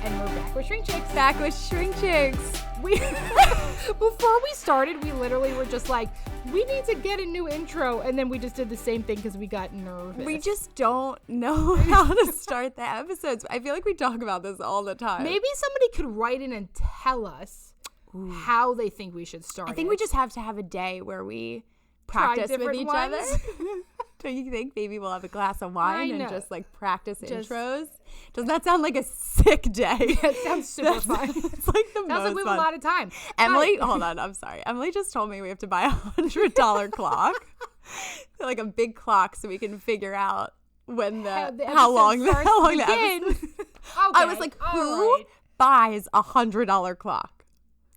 And we're back with ShrinkChicks. Back with ShrinkChicks. Before we started, we literally were just like, we need to get a new intro. And then we just did the same thing because we got nervous. We just don't know how to start the episodes. I feel like we talk about this all the time. Maybe somebody could write in and tell us how they think we should start. I think we just have to have a day where we practice with each other. Don't you think maybe we'll have a glass of wine and just like practice intros? Doesn't that sound like a sick day? It sounds super fun. It's like the most sounds like we have a lot of time. Emmalee, hold on, I'm sorry. Emmalee just told me we have to buy $100 clock, like a big clock, so we can figure out when how long the episode. Okay, I was like, who buys $100 clock?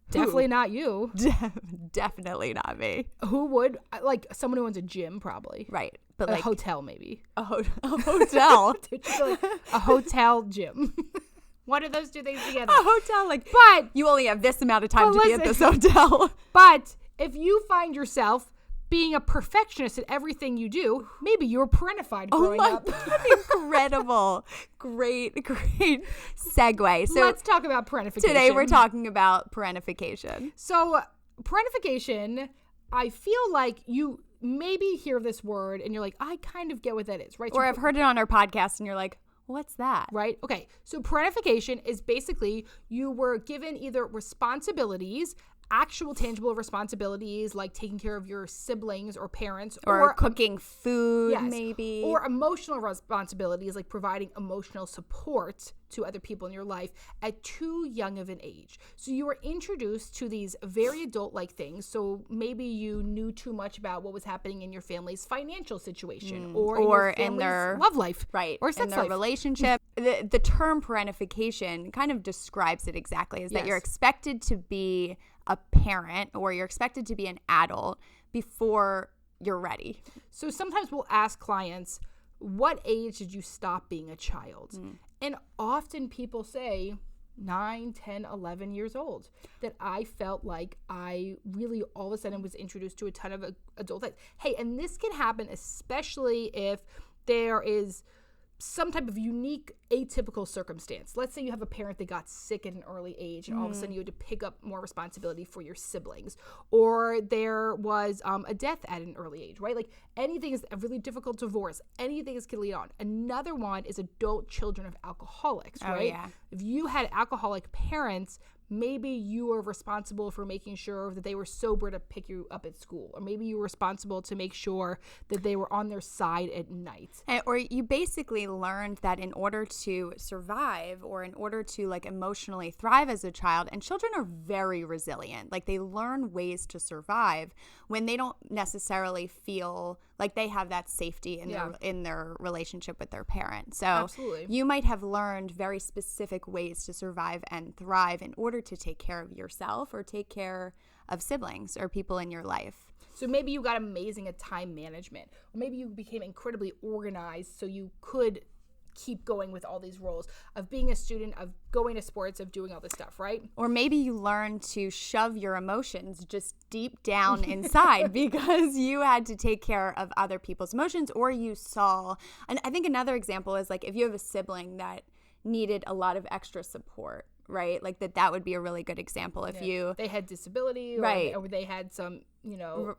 Definitely not you. Definitely not me. Who would? Like someone who owns a gym, probably. Right. But a like hotel, maybe. A hotel. A hotel gym. What are those two things together? A hotel, like, but you only have this amount of time to be at this hotel. But if you find yourself being a perfectionist at everything you do, maybe you were parentified growing up. Incredible. Great segue. So let's talk about parentification. Today we're talking about parentification. So parentification, I feel like you maybe hear this word and you're like, I kind of get what that is, right? Or I've heard it on our podcast and you're like, what's that? Right? Okay. So parentification is basically you were given either responsibilities, actual tangible responsibilities like taking care of your siblings or parents or cooking food, maybe, or emotional responsibilities like providing emotional support to other people in your life at too young of an age. So you were introduced to these very adult-like things. So maybe you knew too much about what was happening in your family's financial situation or in their love life, right, or sex in their life. Relationship. The term parentification kind of describes it exactly, is that you're expected to be a parent or you're expected to be an adult before you're ready. So sometimes we'll ask clients, what age did you stop being a child? And often people say 9, 10, 11 years old, that I felt like I really all of a sudden was introduced to a ton of adult things. Hey, and this can happen especially if there is some type of unique atypical circumstance. Let's say you have a parent that got sick at an early age and all of a sudden you had to pick up more responsibility for your siblings, or there was a death at an early age, right? Like anything is a really difficult divorce, anything is can lead on. Another one is adult children of alcoholics, right? If you had alcoholic parents, maybe you were responsible for making sure that they were sober to pick you up at school, or maybe you were responsible to make sure that they were on their side at night. Or you basically learned that in order to survive or in order to like emotionally thrive as a child, and children are very resilient, like they learn ways to survive when they don't necessarily feel like they have that safety in their relationship with their parents. So you might have learned very specific ways to survive and thrive in order to take care of yourself or take care of siblings or people in your life. So maybe you got amazing at time management, or maybe you became incredibly organized so you could keep going with all these roles of being a student, of going to sports, of doing all this stuff, right? Or maybe you learned to shove your emotions just deep down inside because you had to take care of other people's emotions, or you saw, and I think another example is like if you have a sibling that needed a lot of extra support, right? Like that would be a really good example if they had disability, or they had some,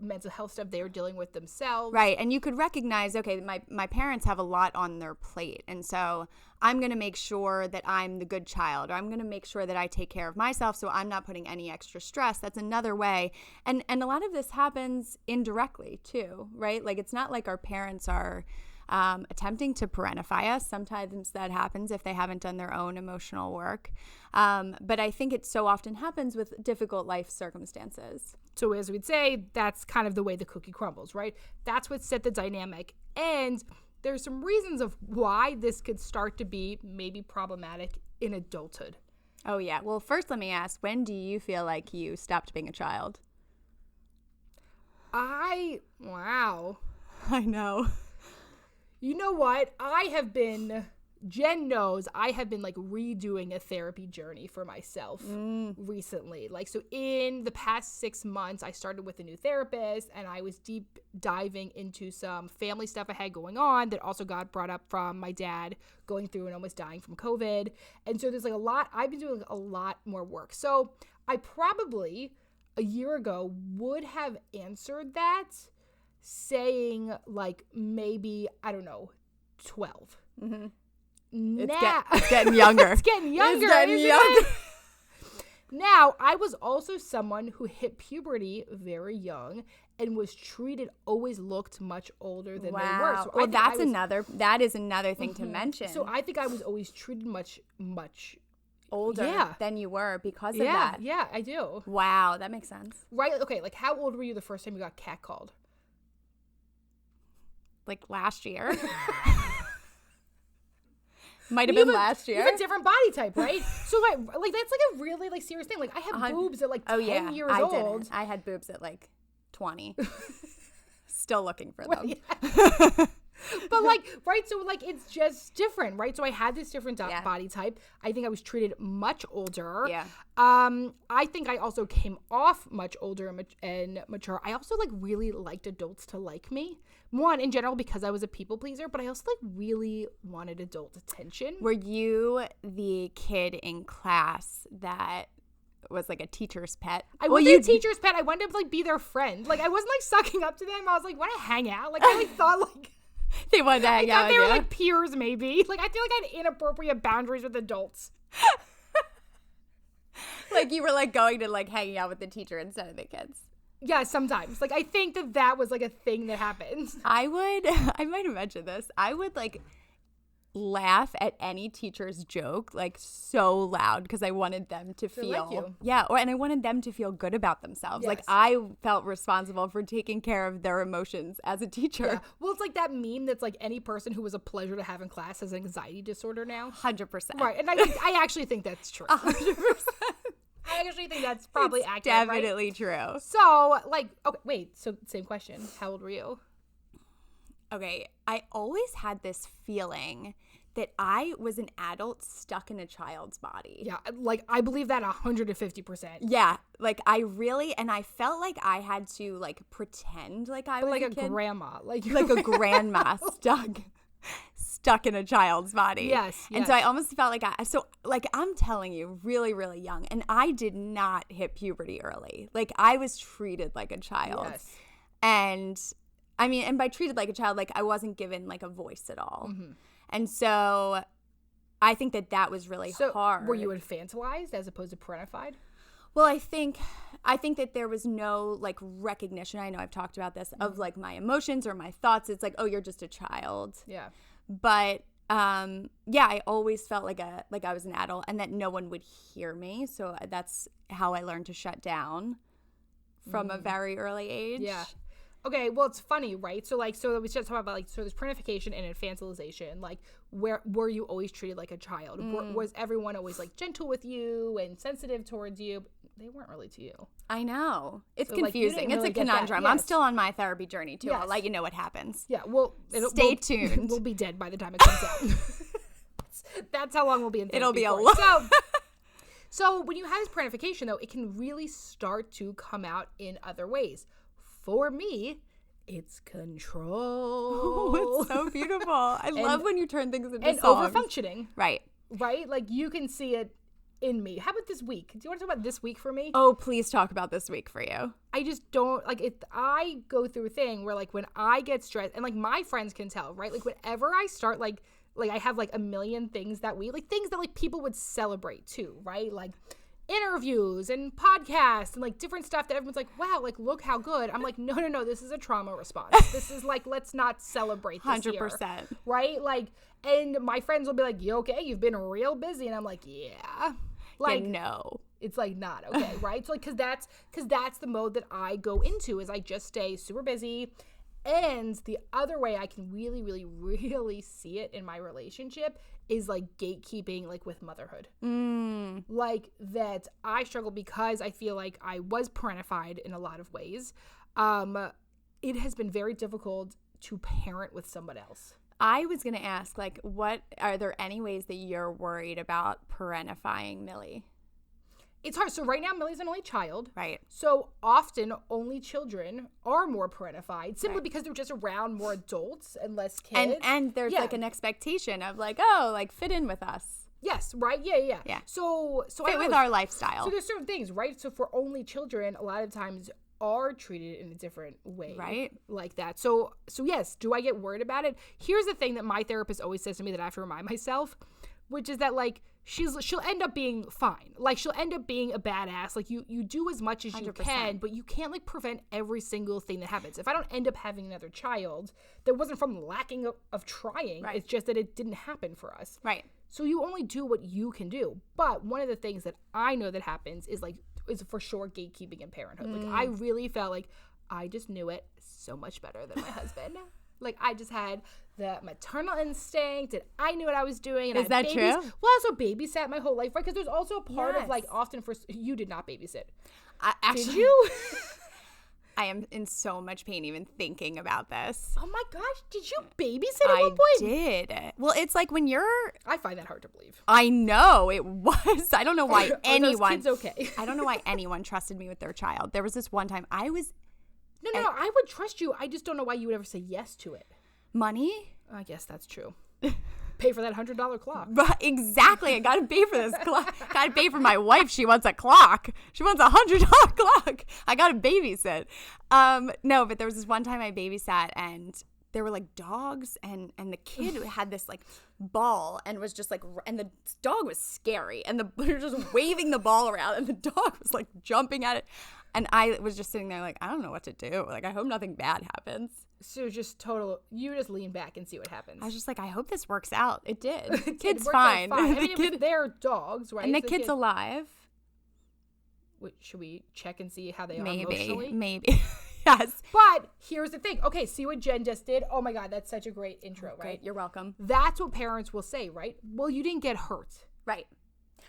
mental health stuff they were dealing with themselves. Right. And you could recognize, okay, my parents have a lot on their plate. And so I'm going to make sure that I'm the good child, or I'm going to make sure that I take care of myself so I'm not putting any extra stress. That's another way. And a lot of this happens indirectly too, right? Like it's not like our parents are attempting to parentify us. Sometimes that happens if they haven't done their own emotional work. But I think it so often happens with difficult life circumstances. So as we'd say, that's kind of the way the cookie crumbles, right? That's what set the dynamic. And there's some reasons of why this could start to be maybe problematic in adulthood. Oh, yeah. Well, first let me ask, when do you feel like you stopped being a child? Wow. I know. You know what? I have been Jen knows I have been like redoing a therapy journey for myself recently. Like, so in the past 6 months, I started with a new therapist, and I was deep diving into some family stuff I had going on that also got brought up from my dad going through and almost dying from COVID. And so there's like a lot, I've been doing a lot more work. So I probably a year ago would have answered that saying like maybe, I don't know, 12. Mm-hmm. It's getting younger. It's getting younger. Now, I was also someone who hit puberty very young and was treated, always looked much older than they were. So well, that is another thing to mention. So I think I was always treated much older than you were because of that. Yeah, I do. Wow, that makes sense. Right? Okay, like how old were you the first time you got catcalled? Like last year. Might have been last year. You have a different body type, right? So like that's like a really like serious thing. Like I have boobs at like 10 years old. Didn't. I had boobs at like 20. Still looking for them. Yeah. But like, right, so like it's just different, right? So I had this different body type. I think I was treated much older. Yeah. I think I also came off much older and mature. I also like really liked adults to like me. One, in general, because I was a people pleaser, but I also like really wanted adult attention. Were you the kid in class that was like a teacher's pet? I was a teacher's pet. I wanted to like be their friend. Like I wasn't like sucking up to them. I was like, want to hang out? Like I like thought like they wanted to hang out with you. They were like peers maybe. Like I feel like I had inappropriate boundaries with adults. Like you were like going to like hanging out with the teacher instead of the kids. Yeah, sometimes. Like I think that was like a thing that happens. I might have mentioned this. I would like laugh at any teacher's joke like so loud because I wanted them to feel and I wanted them to feel good about themselves. Yes. Like I felt responsible for taking care of their emotions as a teacher. Yeah. Well, it's like that meme that's like any person who was a pleasure to have in class has an anxiety disorder now. 100%. Right, and I actually think that's true. 100%. I actually think that's probably it's accurate. Definitely true. So, like, okay, wait. So, same question. How old were you? Okay, I always had this feeling that I was an adult stuck in a child's body. Yeah, like, I believe that 150%. Yeah, like, I felt like I had to, like, pretend like I was like a kid. Grandma. Like a grandma stuck in a child's body. Yes. And so I almost felt like I'm telling you, really, really young. And I did not hit puberty early. Like, I was treated like a child. Yes. And, I mean, and by treated like a child, like, I wasn't given, like, a voice at all. Mm-hmm. And so I think that was really hard. Were you infantilized as opposed to parentified? Well, I think that there was no, like, recognition, I know I've talked about this, of, like, my emotions or my thoughts. It's like, oh, you're just a child. Yeah. But, I always felt like I was an adult and that no one would hear me. So that's how I learned to shut down from a very early age. Yeah. Okay, well, it's funny, right? So we just talked about, like, so there's parentification and infantilization. Like, were you always treated like a child? Was everyone always, like, gentle with you and sensitive towards you? They weren't really to you. I know. It's confusing. It's a conundrum. Yes. I'm still on my therapy journey, too. Yes. I'll let you know what happens. Yeah, well, stay tuned. We'll be dead by the time it comes out. That's how long we'll be in therapy. It'll be a long. So when you have this parentification, though, it can really start to come out in other ways. For me, it's control. Oh, it's so beautiful. I love when you turn things into songs. And overfunctioning. Right. Right? Like, you can see it in me. How about this week? Do you want to talk about this week for me? Oh, please talk about this week for you. I just don't, like, I go through a thing where, like, when I get stressed, and, like, my friends can tell, right? Like, whenever I start, like I have, like, a million things that week, like, things that, like, people would celebrate, too, right? Like, interviews and podcasts and, like, different stuff that everyone's like, wow, like, look how good. I'm like, no, this is a trauma response. This is, like, let's not celebrate this 100%. Year, right? Like, and my friends will be like, you okay? You've been real busy. And I'm like, yeah. Like, no. It's, like, not okay, right? So, like, because that's the mode that I go into, is I just stay super busy. And the other way I can really, really, really see it in my relationship is, like, gatekeeping, like, with motherhood. Like, that I struggle because I feel like I was parentified in a lot of ways. It has been very difficult to parent with someone else. I was going to ask, like, are there any ways that you're worried about parentifying Millie? It's hard. So right now, Millie's an only child. Right. So often, only children are more parentified simply because they're just around more adults and less kids. And there's like an expectation of like, oh, like fit in with us. Yes, right? Yeah. So fit with our lifestyle. So there's certain things, right? So for only children, a lot of times are treated in a different way. Right. Like that. So yes, do I get worried about it? Here's the thing that my therapist always says to me that I have to remind myself, which is that like she'll end up being fine. Like she'll end up being a badass. Like you do as much as 100%. You can, but you can't like prevent every single thing that happens. If I don't end up having another child, that wasn't from lacking of trying. Right. It's just that it didn't happen for us. Right. So you only do what you can do. But one of the things that I know that happens is for sure gatekeeping in parenthood. Like I really felt like I just knew it so much better than my husband. Like I just had the maternal instinct and I knew what I was doing. And is that true? Well, I also babysat my whole life, right? Because there's also a part of like often you did not babysit. Actually, did you? I am in so much pain even thinking about this. Oh my gosh, did you babysit at one point? I did. Well, it's like when I find that hard to believe. I know it was. I don't know why anyone. Kids okay. I don't know why anyone trusted me with their child. There was this one time I was. No, I would trust you. I just don't know why you would ever say yes to it. Money? I guess that's true. Pay for that $100 clock. But exactly. I got to pay for this clock. Got to pay for my wife. She wants a clock. She wants a $100 clock. I got to babysit. No, but there was this one time I babysat and there were like dogs and the kid had this like ball and was just like, and the dog was scary and they were just waving the ball around and the dog was like jumping at it. And I was just sitting there like, I don't know what to do. Like, I hope nothing bad happens. So you just lean back and see what happens. I was just like, I hope this works out. It did. The kid's fine. I mean, they're dogs, right? And the kid's alive. Should we check and see how they are emotionally? Maybe. Yes. But here's the thing. Okay, see what Jen just did? Oh my God, that's such a great intro, right? Great. You're welcome. That's what parents will say, right? Well, you didn't get hurt. Right.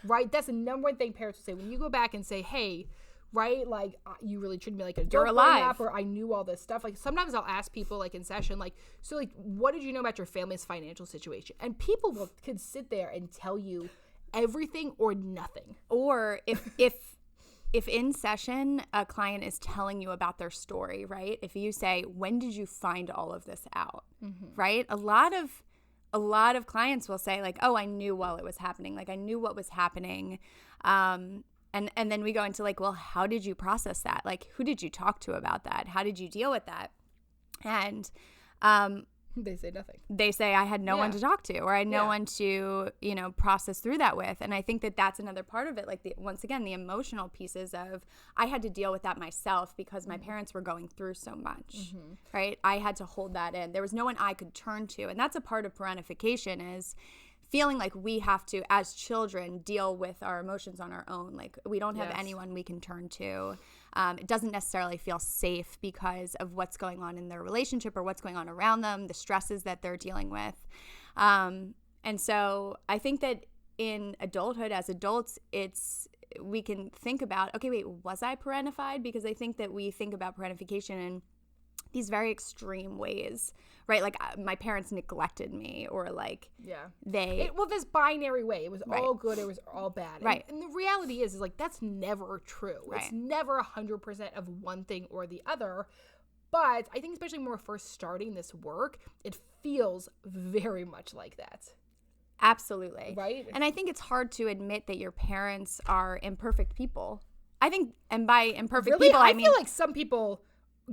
Right? That's the number one thing parents will say. When you go back and say, hey, right, like you really treated me like an adult. You're alive. Or I knew all this stuff. Like sometimes I'll ask people like in session, like, so like, what did you know about your family's financial situation? And people could sit there and tell you everything or nothing. Or if in session a client is telling you about their story, right? If you say, when did you find all of this out? Mm-hmm. Right? A lot of clients will say like, oh, I knew while it was happening. Like I knew what was happening. And then we go into like, well, how did you process that? Like, who did you talk to about that? How did you deal with that? And they say nothing. They say I had no one to talk to, or I had no one to, process through that with. And I think that that's another part of it. Like once again, the emotional pieces of I had to deal with that myself because my parents were going through so much, right? I had to hold that in. There was no one I could turn to. And that's a part of parentification is feeling like we have to, as children, deal with our emotions on our own. Like we don't have anyone we can turn to. It doesn't necessarily feel safe because of what's going on in their relationship or what's going on around them, the stresses that they're dealing with. And so I think that in adulthood, as adults, we can think about, okay, wait, was I parentified? Because I think that we think about parentification in these very extreme ways, right? Like my parents neglected me or like this binary way. It was all good. It was all bad. Right. And the reality is like, that's never true. Right. It's never 100% of one thing or the other. But I think especially when we're first starting this work, it feels very much like that. Absolutely. Right. And I think it's hard to admit that your parents are imperfect people. I think, and by imperfect people, I mean, feel like some people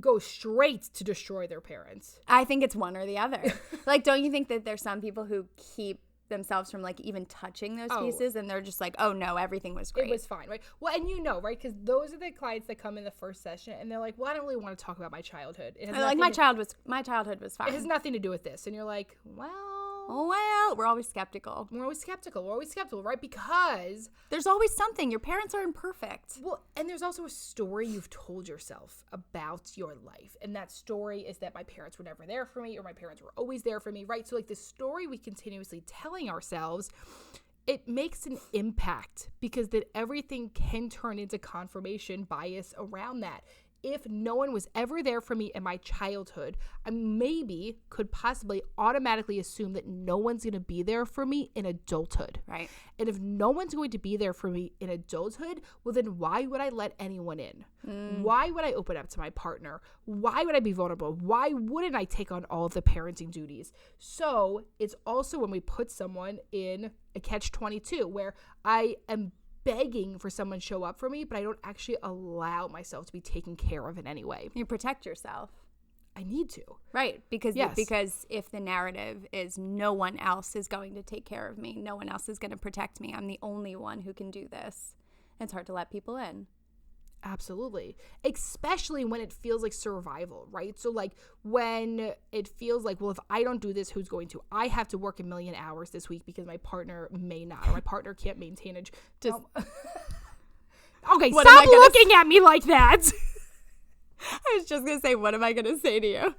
go straight to destroy their parents. I think it's one or the other. Like, don't you think that there's some people who keep themselves from like even touching those pieces and they're just like, oh no, everything was great. It was fine, right? Well, and right? Because those are the clients that come in the first session and they're like, well, I don't really want to talk about my childhood. Like my childhood was fine. It has nothing to do with this. And you're like, we're always skeptical. We're always skeptical, right? Because there's always something. Your parents are imperfect. Well, and there's also a story you've told yourself about your life. And that story is that my parents were never there for me or my parents were always there for me, right? So like the story we continuously telling ourselves, it makes an impact because that everything can turn into confirmation bias around that. if no one was ever there for me in my childhood, I maybe could possibly automatically assume that no one's going to be there for me in adulthood. Right. And if no one's going to be there for me in adulthood, well, then why would I let anyone in? Why would I open up to my partner? Why would I be vulnerable? Why wouldn't I take on all of the parenting duties? So it's also when we put someone in a catch-22 where I am begging for someone to show up for me, but I don't actually allow myself to be taken care of in any way. You protect yourself. I need to. Right. Because if the narrative is no one else is going to take care of me, no one else is going to protect me, I'm the only one who can do this, it's hard to let people in. Absolutely. Especially when it feels like survival, right? So like when it feels like, well, if I don't do this, who's going to? I have to work 1 million hours this week because my partner may not, or my partner can't maintain a Okay, stop looking at me like that. I was just going to say, what am I going to say to you?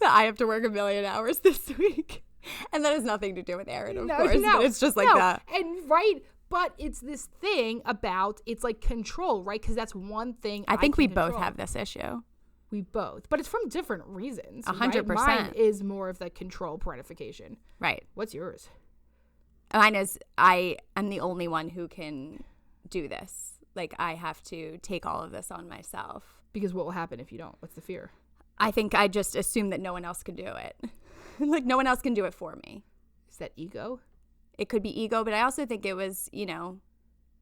That I have to work 1 million hours this week. And that has nothing to do with Aaron, of course. But it's just like that. And right. But it's this thing about, it's like control, right? Because that's one thing I think we control. both have this issue. We both. But it's from different reasons. 100%. Right? Mine is more of the control parentification. Right. What's yours? Mine is I am the only one who can do this. Like, I have to take all of this on myself. Because what will happen if you don't? What's the fear? I think I just assume that no one else can do it. Like, no one else can do it for me. Is that ego? It could be ego, but I also think it was,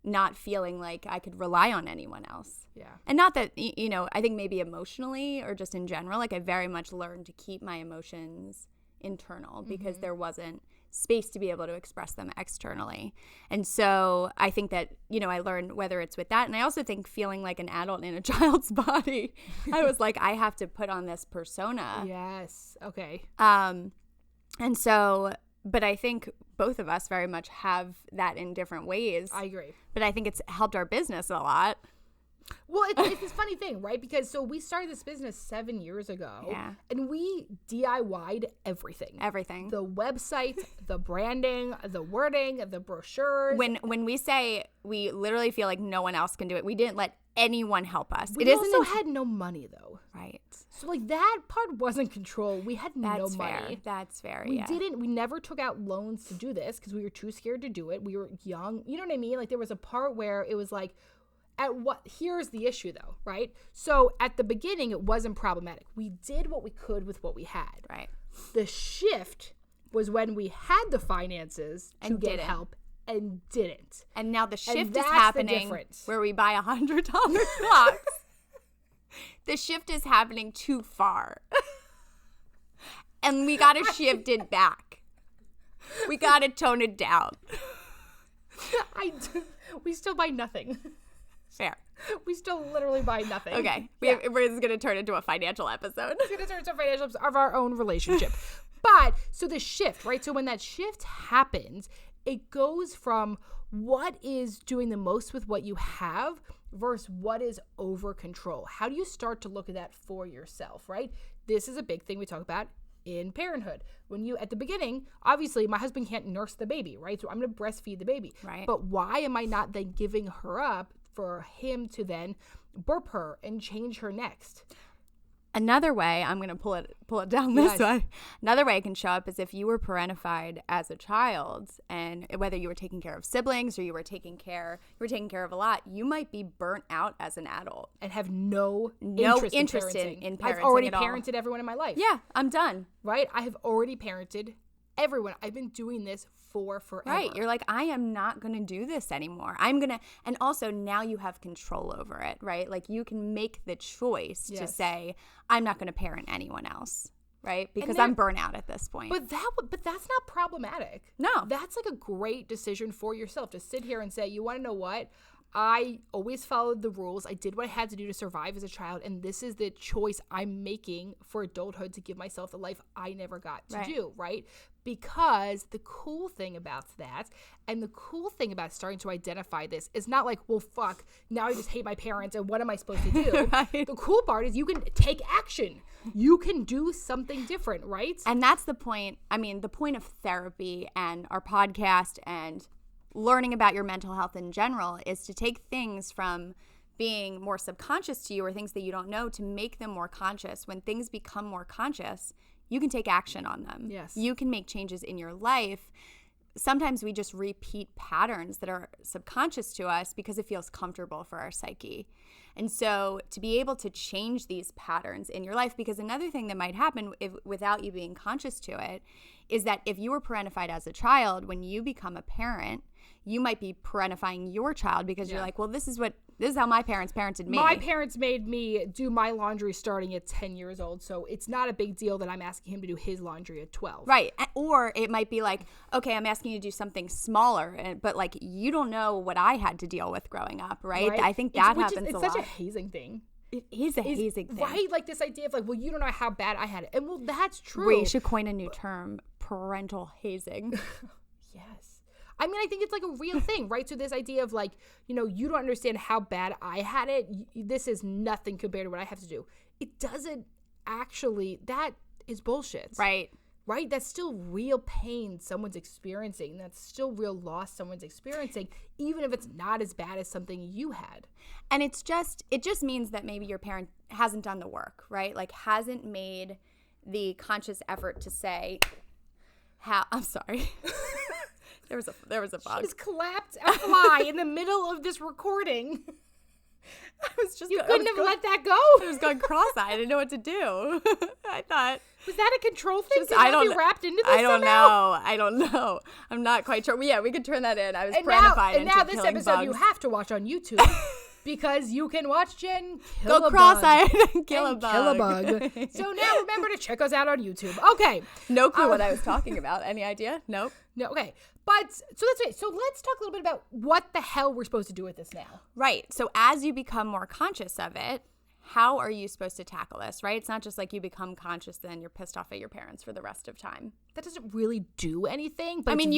not feeling like I could rely on anyone else. Yeah. And not that, I think maybe emotionally or just in general, like I very much learned to keep my emotions internal because there wasn't space to be able to express them externally. And so I think that, I learned whether it's with that. And I also think feeling like an adult in a child's body, I was like, I have to put on this persona. Yes. Okay. And so... But I think both of us very much have that in different ways. I agree. But I think it's helped our business a lot. Well, it's this funny thing, right? Because so we started this business 7 years ago. Yeah. And we DIY'd everything. Everything. The website, the branding, the wording, the brochures. When we say we literally feel like no one else can do it, we didn't let anyone help us. We also had no money, though. Right. So, like, that part wasn't control. We had no money. That's fair, We never took out loans to do this because we were too scared to do it. We were young. You know what I mean? Like, there was a part where it was like, here's the issue, though, right? So, at the beginning, it wasn't problematic. We did what we could with what we had. Right. The shift was when we had the finances to get help and didn't. And now the shift is happening where we buy $100 clocks. The shift is happening too far. And we got to shift it back. We got to tone it down. We still buy nothing. Fair. We still literally buy nothing. Okay. We're just going to turn it into a financial episode. It's going to turn into a financial episode of our own relationship. But, so the shift, right? So when that shift happens, it goes from what is doing the most with what you have versus what is over control. How do you start to look at that for yourself, right? This is a big thing we talk about in parenthood. When you, at the beginning, obviously my husband can't nurse the baby, right? So I'm going to breastfeed the baby. Right. But why am I not then giving her up for him to then burp her and change her next? Another way, I'm going to pull it down this way. Another way it can show up is if you were parentified as a child, and whether you were taking care of siblings or you were taking care of a lot, you might be burnt out as an adult and have no interest in parenting. I've already parented everyone in my life. Yeah, I'm done. Right? I have already parented everyone. I've been doing this for forever. Right. You're like, I am not going to do this anymore. And also now you have control over it, right? Like you can make the choice to say, I'm not going to parent anyone else, right? Because I'm burnt out at this point. But that's not problematic. No. That's like a great decision for yourself to sit here and say, you want to know what? I always followed the rules. I did what I had to do to survive as a child, and this is the choice I'm making for adulthood to give myself the life I never got to do, right? Because the cool thing about that, and the cool thing about starting to identify this, is not like, well, fuck, now I just hate my parents, and what am I supposed to do? Right. The cool part is you can take action. You can do something different, right? And that's the point. I mean, the point of therapy and our podcast and learning about your mental health in general is to take things from being more subconscious to you or things that you don't know to make them more conscious. When things become more conscious, you can take action on them. Yes. You can make changes in your life. Sometimes we just repeat patterns that are subconscious to us because it feels comfortable for our psyche. And so to be able to change these patterns in your life, because another thing that might happen without you being conscious to it is that if you were parentified as a child, when you become a parent, you might be parentifying your child because you're like, well, this is how my parents parented me. My parents made me do my laundry starting at 10 years old, so it's not a big deal that I'm asking him to do his laundry at 12. Right. Or it might be like, okay, I'm asking you to do something smaller, but like you don't know what I had to deal with growing up, right? I think that happens a lot. It's such a hazing thing. It is a hazing thing. Right? Like this idea of like, well, you don't know how bad I had it. And well, that's true. We should coin a new term, parental hazing. Yes. I mean, I think it's like a real thing, right? So this idea of like, you don't understand how bad I had it. This is nothing compared to what I have to do. It doesn't actually, that is bullshit. Right. Right? That's still real pain someone's experiencing. That's still real loss someone's experiencing, even if it's not as bad as something you had. And it just means that maybe your parent hasn't done the work, right? Like hasn't made the conscious effort to say, I'm sorry. There was a bug. She's clapped a fly in the middle of this recording. You couldn't have let that go. I was going cross-eyed. I didn't know what to do. I thought. Was that a control thing? Could that be wrapped into this somehow? I don't know. I'm not quite sure. Well, yeah, we could turn that in. I was parentified into killing bugs. And now this episode you have to watch on YouTube. Because you can watch Jen kill go a cross-eyed bug and kill a bug. So now remember to check us out on YouTube. Okay. No clue what I was talking about. Any idea? Nope. No. Okay. But so that's right. So let's talk a little bit about what the hell we're supposed to do with this now. Right. So as you become more conscious of it, how are you supposed to tackle this, right? It's not just like you become conscious and you're pissed off at your parents for the rest of time. That doesn't really do anything. But I mean,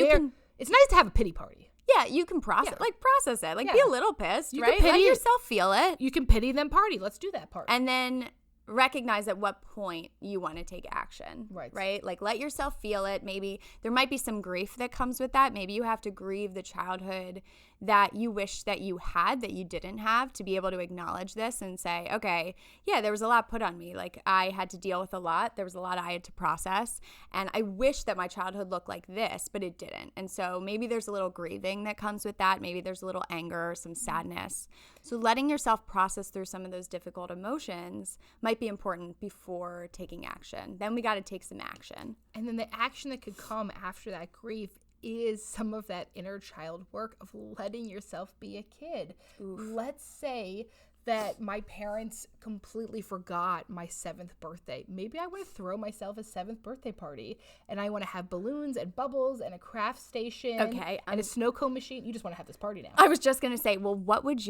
it's nice to have a pity party. Yeah, you can process it. Like, be a little pissed, you right? Let yourself feel it. You can pity them party. Let's do that party. And then recognize at what point you want to take action, right? Like, let yourself feel it. Maybe there might be some grief that comes with that. Maybe you have to grieve the childhood that you wish that you had that you didn't have, to be able to acknowledge this and say, okay, yeah, there was a lot put on me. Like, I had to deal with a lot. There was a lot I had to process. And I wish that my childhood looked like this, but it didn't. And so maybe there's a little grieving that comes with that. Maybe there's a little anger or some sadness. So letting yourself process through some of those difficult emotions might be important before taking action. Then we got to take some action. And then the action that could come after that grief is some of that inner child work of letting yourself be a kid. Oof. Let's say that my parents completely forgot my 7th birthday. Maybe I want to throw myself a 7th birthday party, and I want to have balloons and bubbles and a craft station and a snow cone machine. You just want to have this party now. I was just going to say, well, what would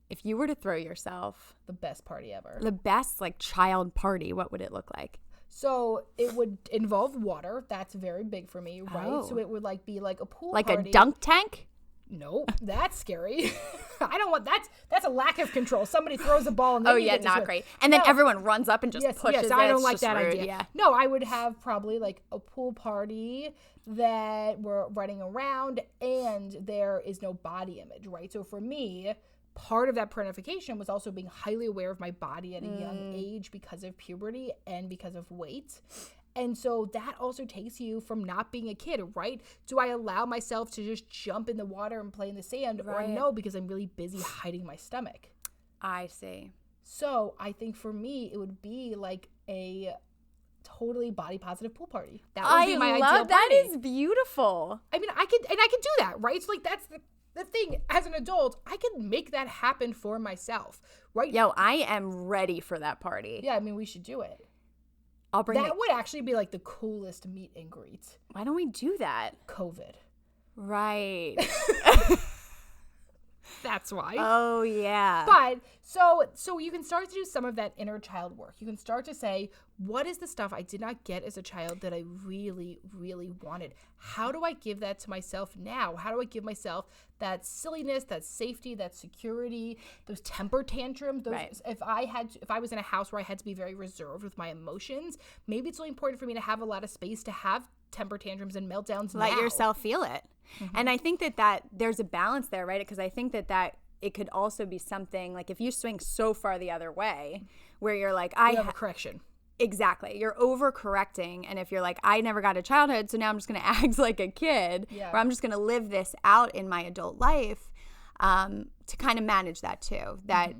if you were to throw yourself the best party ever, the best like child party, what would it look like? So it would involve water. That's very big for me, right? Oh. So it would be like a pool like party. A dunk tank? No, that's scary. I don't want that's a lack of control. Somebody throws a ball and then not great. And then everyone runs up and just pushes it. I don't like that rude. idea. Yeah. No, I would have probably like a pool party that we're running around and there is no body image, right? So for me, part of that parentification was also being highly aware of my body at a young age because of puberty and because of weight. And so that also takes you from not being a kid, right? Do I allow myself to just jump in the water and play in the sand? Right. Or no, because I'm really busy hiding my stomach. I see. So I think for me, it would be like a totally body positive pool party. That would be my ideal party. That is beautiful. I mean, I could do that, right? So like that's the thing, as an adult, I can make that happen for myself, right? Yo, I am ready for that party. Yeah, I mean, we should do it. I'll bring that. Would actually be like the coolest meet and greet. Why don't we do that? COVID. Right. That's why. Oh, yeah. But so you can start to do some of that inner child work. You can start to say, what is the stuff I did not get as a child that I really, really wanted? How do I give that to myself now? How do I give myself that silliness, that safety, that security, those temper tantrums? Right. If I was in a house where I had to be very reserved with my emotions, maybe it's really important for me to have a lot of space to have temper tantrums and meltdowns. Let yourself feel it. Mm-hmm. And I think that there's a balance there, right? Because I think that it could also be something like if you swing so far the other way where you're like, you have a correction. Exactly. You're overcorrecting. And if you're like, I never got a childhood, so now I'm just going to act like a kid, or I'm just going to live this out in my adult life, to kind of manage that too, that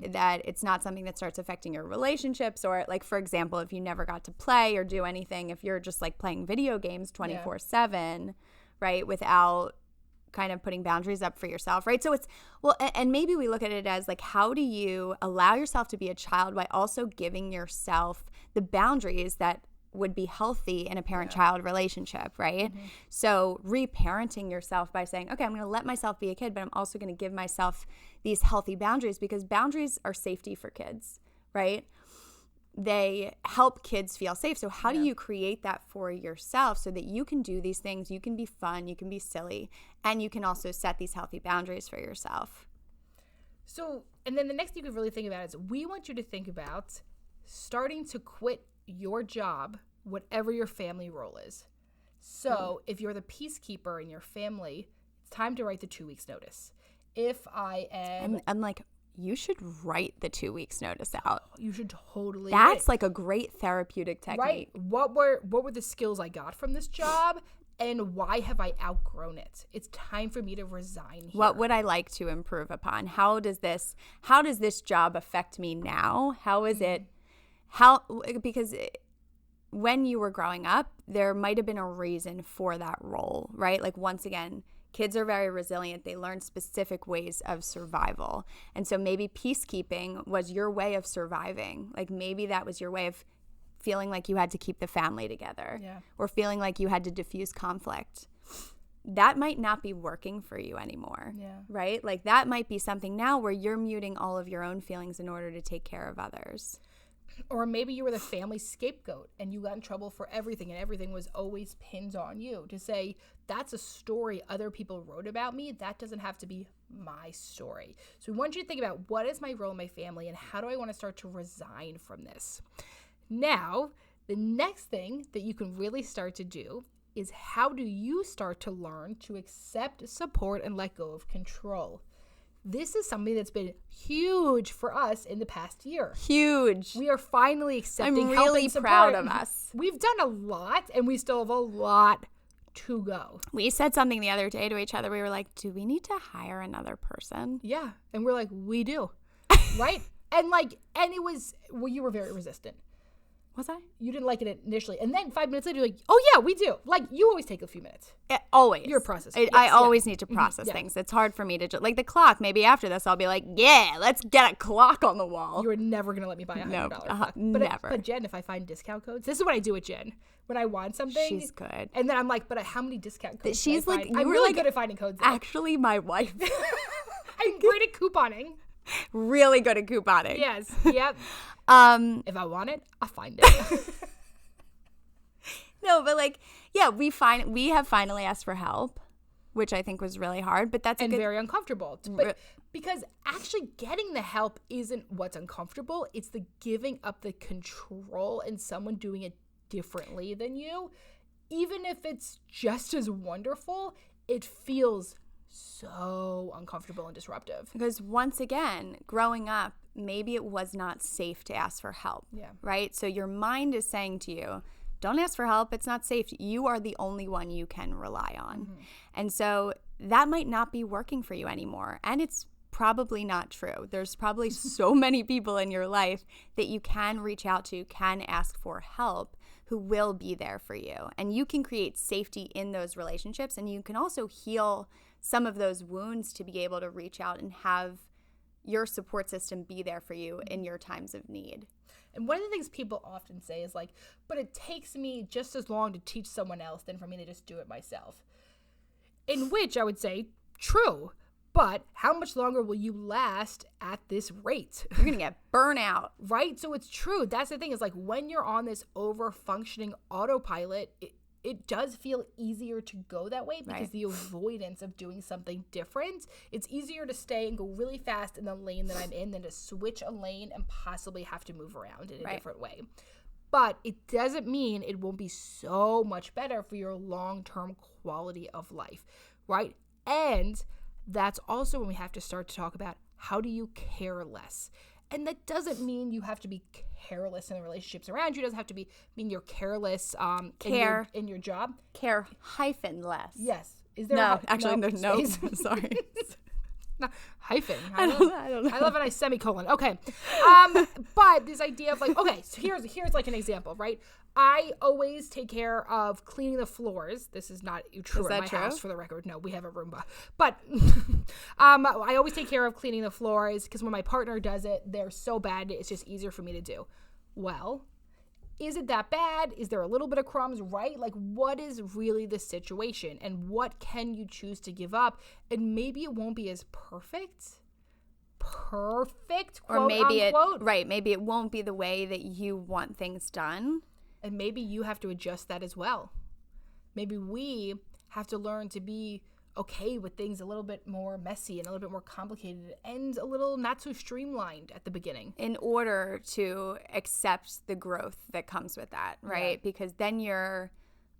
it's not something that starts affecting your relationships, or like, for example, if you never got to play or do anything, if you're just like playing video games 24/7, right, without kind of putting boundaries up for yourself, right? So it's, well, and maybe we look at it as like, how do you allow yourself to be a child while also giving yourself the boundaries that would be healthy in a parent-child relationship, right? So reparenting yourself by saying, okay, I'm going to let myself be a kid, but I'm also going to give myself these healthy boundaries, because boundaries are safety for kids, right? They help kids feel safe. So how do you create that for yourself so that you can do these things, you can be fun, you can be silly, and you can also set these healthy boundaries for yourself? So, and then the next thing you could really think about is we want you to think about starting to quit your job, whatever your family role is. So if you're the peacekeeper in your family, it's time to write the 2 weeks notice. If I am... I'm like, you should write the 2 weeks notice out. You should totally. That's like a great therapeutic technique. Right. What were the skills I got from this job, and why have I outgrown it? It's time for me to resign here. What would I like to improve upon? How does this job affect me now? How is it? Because when you were growing up, there might have been a reason for that role, right? Like, once again, kids are very resilient. They learn specific ways of survival. And so maybe peacekeeping was your way of surviving. Like, maybe that was your way of feeling like you had to keep the family together, or feeling like you had to diffuse conflict. That might not be working for you anymore, right? Like, that might be something now where you're muting all of your own feelings in order to take care of others. Or maybe you were the family scapegoat and you got in trouble for everything, and everything was always pinned on you. To say, that's a story other people wrote about me, that doesn't have to be my story. So we want you to think about, what is my role in my family, and how do I want to start to resign from this? Now, the next thing that you can really start to do is, how do you start to learn to accept, support, and let go of control? This is something that's been huge for us in the past year. Huge. We are finally accepting, I'm really proud of us. We've done a lot, and we still have a lot to go. We said something the other day to each other. We were like, do we need to hire another person? Yeah. And we're like, we do. Right? And it was, well, you were very resistant. Was I? You didn't like it initially. And then 5 minutes later, you're like, oh, yeah, we do. Like, you always take a few minutes. Always. You're a processor. I always need to process things. It's hard for me to, like the clock, maybe after this, I'll be like, yeah, let's get a clock on the wall. You were never going to let me buy $100 clock. Never. But Jen, if I find discount codes, this is what I do with Jen. When I want something. She's good. And then I'm like, but how many discount codes She's like, I'm really good at finding codes. Actually, my wife. I'm great at couponing. Really good at couponing. Yes. Yep. If I want it, I'll find it. No, but like, yeah, we have finally asked for help, which I think was really hard, but that's very uncomfortable. But because actually getting the help isn't what's uncomfortable, it's the giving up the control and someone doing it differently than you. Even if it's just as wonderful, it feels so uncomfortable and disruptive. Because once again, growing up, maybe it was not safe to ask for help, right? So your mind is saying to you, don't ask for help. It's not safe. You are the only one you can rely on. Mm-hmm. And so that might not be working for you anymore. And it's probably not true. There's probably so many people in your life that you can reach out to, can ask for help, who will be there for you. And you can create safety in those relationships. And you can also heal some of those wounds to be able to reach out and have your support system be there for you in your times of need. And one of the things people often say is like, but it takes me just as long to teach someone else than for me to just do it myself. In which I would say, true, but how much longer will you last at this rate? You're going to get burnout. Right? So it's true. That's the thing, is like, when you're on this over-functioning autopilot, it does feel easier to go that way, because the avoidance of doing something different, it's easier to stay and go really fast in the lane that I'm in than to switch a lane and possibly have to move around in a different way. But it doesn't mean it won't be so much better for your long-term quality of life, right? And that's also when we have to start to talk about, how do you care less? And that doesn't mean you have to be careless in the relationships around you. It doesn't have to mean you're careless in your job. Care-less. Yes. Is there no, actually, there's no. Sorry. No, hyphen. I don't know. I love a nice semicolon. Okay. But this idea of like, okay, so here's like an example, right? I always take care of cleaning the floors. This is not true at my house, for the record. No, we have a Roomba. But I always take care of cleaning the floors because when my partner does it, they're so bad, it's just easier for me to do. Well, is it that bad? Is there a little bit of crumbs, right? Like, what is really the situation? And what can you choose to give up? And maybe it won't be as perfect, quote, or maybe unquote. Maybe it won't be the way that you want things done. And maybe you have to adjust that as well. Maybe we have to learn to be okay with things a little bit more messy and a little bit more complicated and a little not so streamlined at the beginning. In order to accept the growth that comes with that, right? Yeah. Because then you're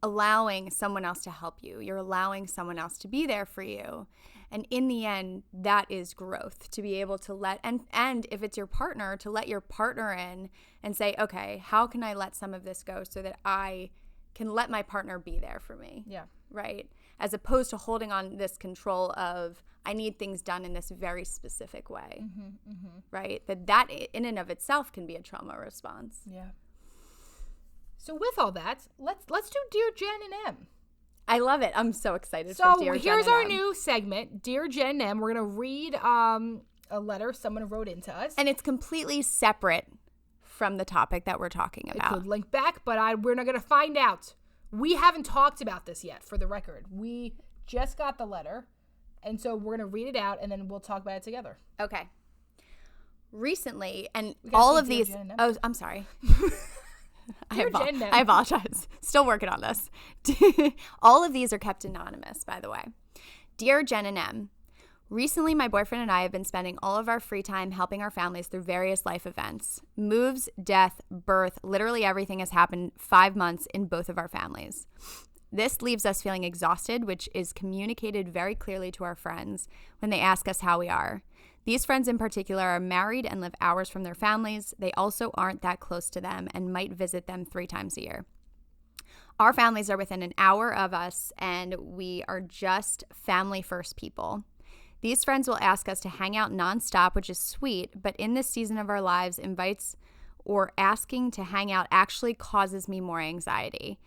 allowing someone else to help you. You're allowing someone else to be there for you. And in the end, that is growth, to be able to let, and if it's your partner, to let your partner in and say, okay, how can I let some of this go so that I can let my partner be there for me? Yeah. Right? As opposed to holding on this control of, I need things done in this very specific way. Right? That in and of itself can be a trauma response. Yeah. So with all that, let's do Dear Jen and M. I love it. I'm so excited for Dear Jen and M. So here's our new segment, Dear Jen and M. We're going to read a letter someone wrote into us. And it's completely separate from the topic that we're talking about. It could link back, but we're not going to find out. We haven't talked about this yet, for the record. We just got the letter, and so we're going to read it out, and then we'll talk about it together. Okay. Recently, and all of these... Oh, I'm sorry. I apologize. Still working on this. All of these are kept anonymous, by the way. Dear Jen and M, recently my boyfriend and I have been spending all of our free time helping our families through various life events. Moves, death, birth, literally everything has happened 5 months in both of our families. This leaves us feeling exhausted, which is communicated very clearly to our friends when they ask us how we are. These friends in particular are married and live hours from their families. They also aren't that close to them and might visit them 3 times a year. Our families are within an hour of us, and we are just family first people. These friends will ask us to hang out nonstop, which is sweet, but in this season of our lives, invites or asking to hang out actually causes me more anxiety.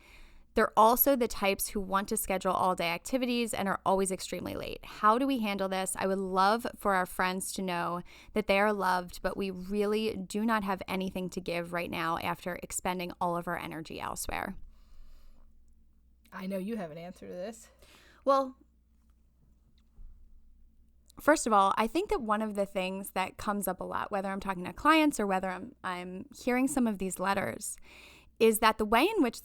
They're also the types who want to schedule all-day activities and are always extremely late. How do we handle this? I would love for our friends to know that they are loved, but we really do not have anything to give right now after expending all of our energy elsewhere. I know you have an answer to this. Well, first of all, I think that one of the things that comes up a lot, whether I'm talking to clients or whether I'm hearing some of these letters, is that the way in which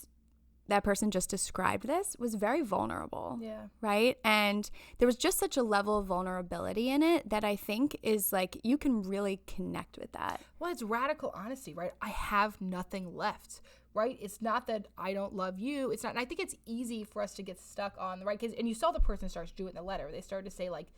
that person just described this was very vulnerable. Yeah. Right? And there was just such a level of vulnerability in it that I think is like, you can really connect with that. Well, it's radical honesty, right? I have nothing left, right? It's not that I don't love you. It's not. And I think it's easy for us to get stuck on the right case. And you saw the person starts to do it in the letter. They started to say like,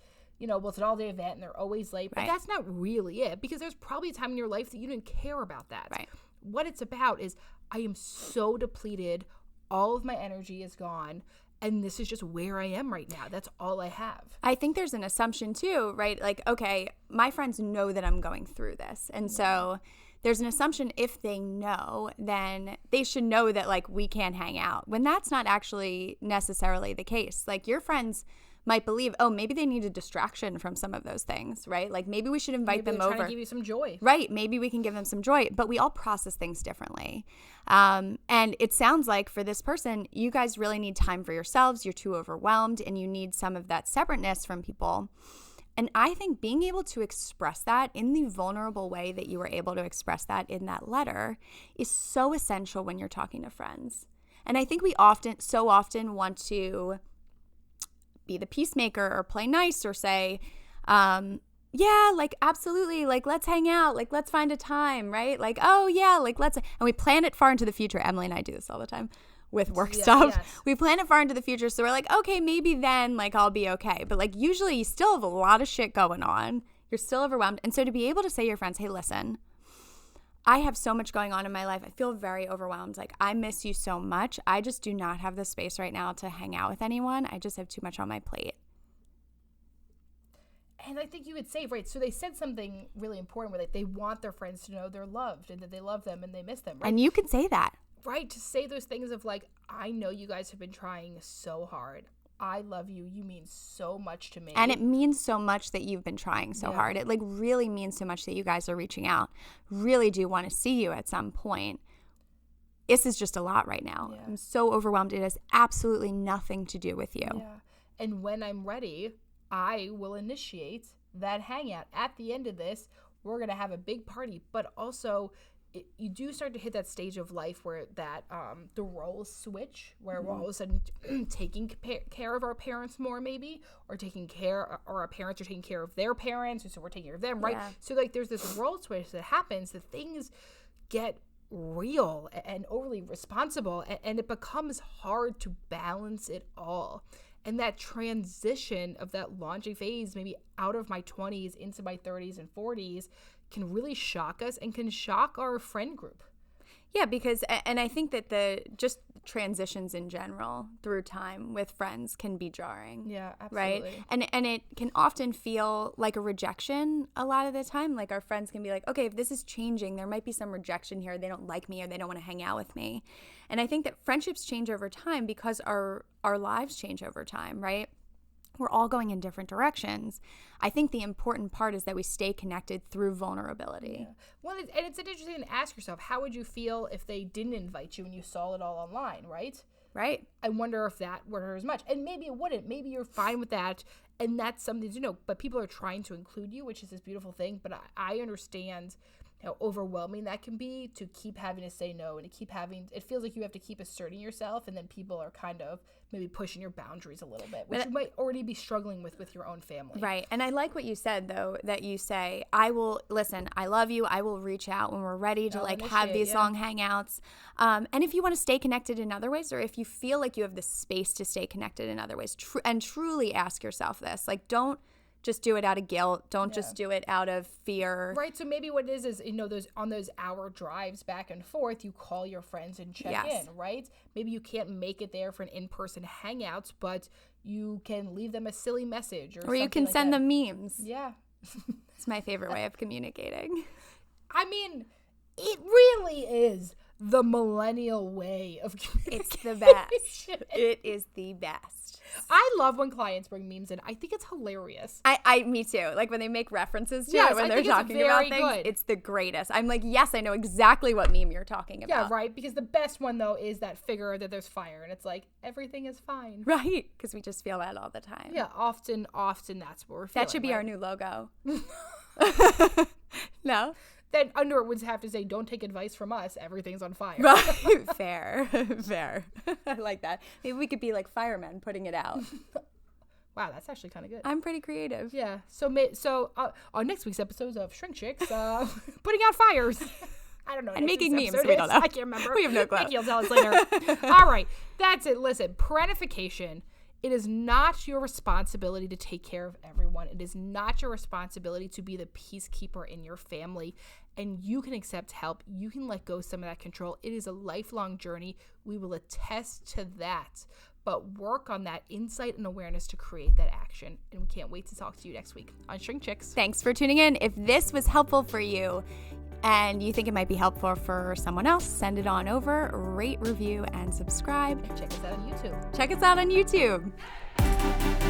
well, it's an all-day event and they're always late. But that's not really it, because there's probably a time in your life that you didn't care about that. Right. What it's about is, I am so depleted. All of my energy is gone, and this is just where I am right now. That's all I have. I think there's an assumption too, right? Like, okay, my friends know that I'm going through this. And so there's an assumption, if they know, then they should know that like we can't hang out, when that's not actually necessarily the case. Like, your friends might believe, oh, maybe they need a distraction from some of those things, right? Like, maybe we should invite them over. Trying to give you some joy. Right. Maybe we can give them some joy, but we all process things differently. And it sounds like for this person, you guys really need time for yourselves. You're too overwhelmed and you need some of that separateness from people. And I think being able to express that in the vulnerable way that you were able to express that in that letter is so essential when you're talking to friends. And I think we so often want to be the peacemaker or play nice or say, yeah, like, absolutely, like, let's hang out, like, let's find a time, right? Like, oh yeah, like, and we plan it far into the future. Emily and I do this all the time with work stuff. Yes. We plan it far into the future, so we're like, okay, maybe then, like, I'll be okay. But like, usually you still have a lot of shit going on. You're still overwhelmed. And so to be able to say to your friends, hey, listen, I have so much going on in my life. I feel very overwhelmed. Like, I miss you so much. I just do not have the space right now to hang out with anyone. I just have too much on my plate. And I think you would say, right, so they said something really important where, like, they want their friends to know they're loved and that they love them and they miss them, right? And you can say that. Right, to say those things of, like, I know you guys have been trying so hard. I love you. You mean so much to me. And it means so much that you've been trying so hard. It, like, really means so much that you guys are reaching out. Really do want to see you at some point. This is just a lot right now. Yeah. I'm so overwhelmed. It has absolutely nothing to do with you. Yeah. And when I'm ready, I will initiate that hangout. At the end of this, we're going to have a big party, but also you do start to hit that stage of life where that the roles switch, where we're all of a sudden taking care of our parents more, maybe, or our parents are taking care of their parents, and so we're taking care of them, right? Yeah. So, like, there's this role switch that happens, that things get real and overly responsible, and it becomes hard to balance it all. And that transition of that launching phase, maybe out of my 20s into my 30s and 40s, can really shock us and can shock our friend group. Yeah, because, and I think that the just transitions in general through time with friends can be jarring. Yeah, absolutely. Right? And it can often feel like a rejection a lot of the time. Like, our friends can be like, okay, if this is changing, there might be some rejection here. They don't like me or they don't want to hang out with me. And I think that friendships change over time because our lives change over time, right? We're all going in different directions. I think the important part is that we stay connected through vulnerability. Yeah. Well, and it's interesting to ask yourself, how would you feel if they didn't invite you and you saw it all online, right? Right. I wonder if that would hurt as much. And maybe it wouldn't. Maybe you're fine with that, and that's something to know. But people are trying to include you, which is this beautiful thing. But I understand how overwhelming that can be, to keep having to say no, and to keep having, it feels like you have to keep asserting yourself, and then people are kind of maybe pushing your boundaries a little bit, which you might already be struggling with your own family. Right. And I like what you said, though, that you say, I will, listen, I love you. I will reach out when we're ready to have these long hangouts. And if you want to stay connected in other ways, or if you feel like you have the space to stay connected in other ways, and truly ask yourself this, like, don't just do it out of guilt. Don't just do it out of fear. Right. So maybe what it is, those hour drives back and forth, you call your friends and check in, right? Maybe you can't make it there for an in-person hangout, but you can leave them a silly message or you can send them memes. Yeah. It's my favorite way of communicating. I mean, it really is the millennial way of communication. It's the best. It is the best. I love when clients bring memes in. I think it's hilarious. Me too. Like, when they make references to it when they're talking about things, it's the greatest. I'm like, yes, I know exactly what meme you're talking about. Yeah, right. Because the best one, though, is that figure that there's fire, and it's like, everything is fine. Right. Because we just feel that all the time. Yeah, often that's what we're feeling. That should be our new logo. No? Then under it would have to say, don't take advice from us. Everything's on fire. Right. Fair. I like that. Maybe we could be like firemen putting it out. Wow, that's actually kind of good. I'm pretty creative. Yeah. So on next week's episodes of ShrinkChicks, putting out fires. I don't know. And making memes. We don't know. I can't remember. We have no clue. Nikki will tell us later. All right. That's it. Listen, parentification. It is not your responsibility to take care of everyone. It is not your responsibility to be the peacekeeper in your family. And you can accept help. You can let go some of that control. It is a lifelong journey. We will attest to that. But work on that insight and awareness to create that action. And we can't wait to talk to you next week on ShrinkChicks. Thanks for tuning in. If this was helpful for you and you think it might be helpful for someone else, send it on over, rate, review, and subscribe. And check us out on YouTube. Check us out on YouTube.